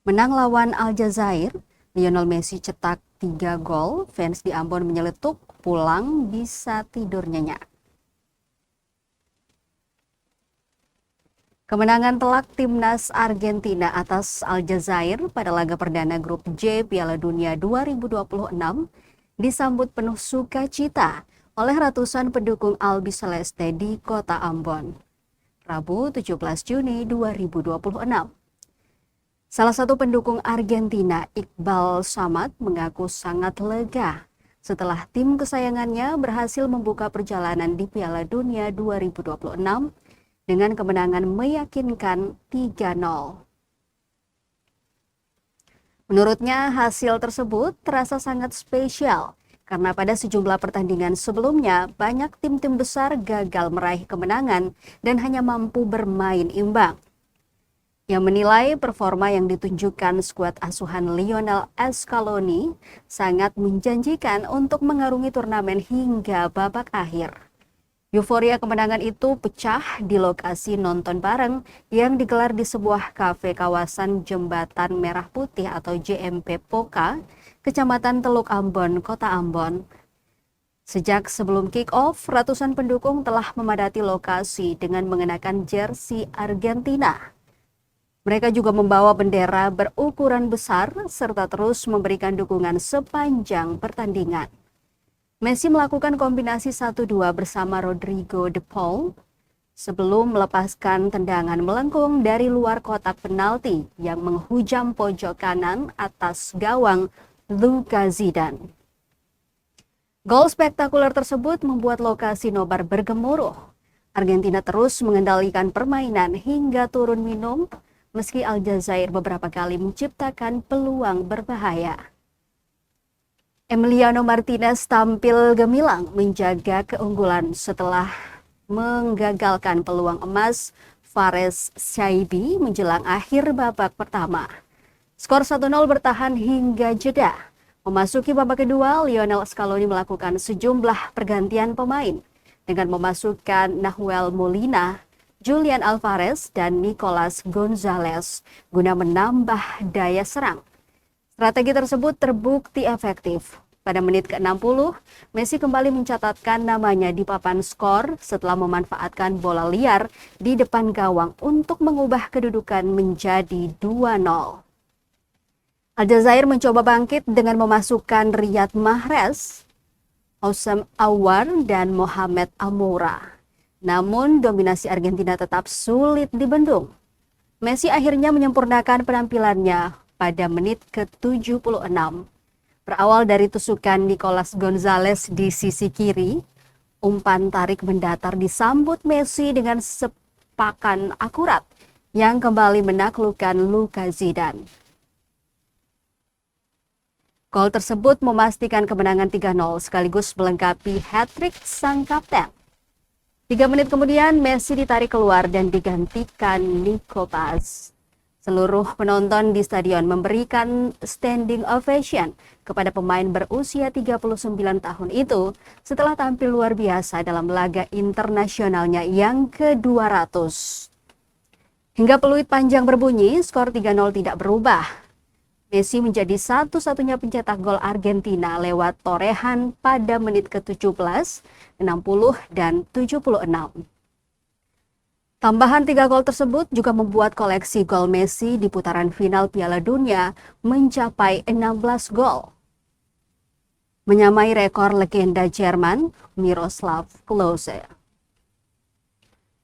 Menang lawan Aljazair, Lionel Messi cetak 3 gol, fans di Ambon menyeletuk, pulang bisa tidur nyenyak. Kemenangan telak timnas Argentina atas Aljazair pada laga perdana grup J Piala Dunia 2026 disambut penuh sukacita oleh ratusan pendukung Albi Celeste di kota Ambon. Rabu 17 Juni 2026. Salah satu pendukung Argentina, Iqbal Samad, mengaku sangat lega setelah tim kesayangannya berhasil membuka perjalanan di Piala Dunia 2026 dengan kemenangan meyakinkan 3-0. Menurutnya, hasil tersebut terasa sangat spesial karena pada sejumlah pertandingan sebelumnya banyak tim-tim besar gagal meraih kemenangan dan hanya mampu bermain imbang. Yang menilai performa yang ditunjukkan skuad asuhan Lionel Scaloni sangat menjanjikan untuk mengarungi turnamen hingga babak akhir. Euforia kemenangan itu pecah di lokasi nonton bareng yang digelar di sebuah kafe kawasan Jembatan Merah Putih atau JMP Poka, Kecamatan Teluk Ambon, Kota Ambon. Sejak sebelum kick-off, ratusan pendukung telah memadati lokasi dengan mengenakan jersey Argentina. Mereka juga membawa bendera berukuran besar serta terus memberikan dukungan sepanjang pertandingan. Messi melakukan kombinasi 1-2 bersama Rodrigo de Paul sebelum melepaskan tendangan melengkung dari luar kotak penalti yang menghujam pojok kanan atas gawang Luka Zidane. Gol spektakuler tersebut membuat lokasi nobar bergemuruh. Argentina terus mengendalikan permainan hingga turun minum meski Aljazair beberapa kali menciptakan peluang berbahaya. Emiliano Martinez tampil gemilang menjaga keunggulan setelah menggagalkan peluang emas Fares Shaibi menjelang akhir babak pertama. Skor 1-0 bertahan hingga jeda. Memasuki babak kedua, Lionel Scaloni melakukan sejumlah pergantian pemain dengan memasukkan Nahuel Molina, Julian Alvarez, dan Nicolas Gonzalez guna menambah daya serang. Strategi tersebut terbukti efektif. Pada menit ke-60, Messi kembali mencatatkan namanya di papan skor setelah memanfaatkan bola liar di depan gawang untuk mengubah kedudukan menjadi 2-0. Aljazair mencoba bangkit dengan memasukkan Riyad Mahrez, Houssam Aouar, dan Mohamed Amoura. Namun dominasi Argentina tetap sulit dibendung. Messi akhirnya menyempurnakan penampilannya pada menit ke-76. Berawal dari tusukan Nicolas Gonzalez di sisi kiri, umpan tarik mendatar disambut Messi dengan sepakan akurat yang kembali menaklukkan Luka Zidane. Gol tersebut memastikan kemenangan 3-0 sekaligus melengkapi hat-trick sang kapten. 3 menit kemudian Messi ditarik keluar dan digantikan Nico Paz. Seluruh penonton di stadion memberikan standing ovation kepada pemain berusia 39 tahun itu setelah tampil luar biasa dalam laga internasionalnya yang ke-200. Hingga peluit panjang berbunyi, skor 3-0 tidak berubah. Messi menjadi satu-satunya pencetak gol Argentina lewat torehan pada menit ke-17, 60, dan 76. Tambahan 3 gol tersebut juga membuat koleksi gol Messi di putaran final Piala Dunia mencapai 16 gol. Menyamai rekor legenda Jerman Miroslav Klose.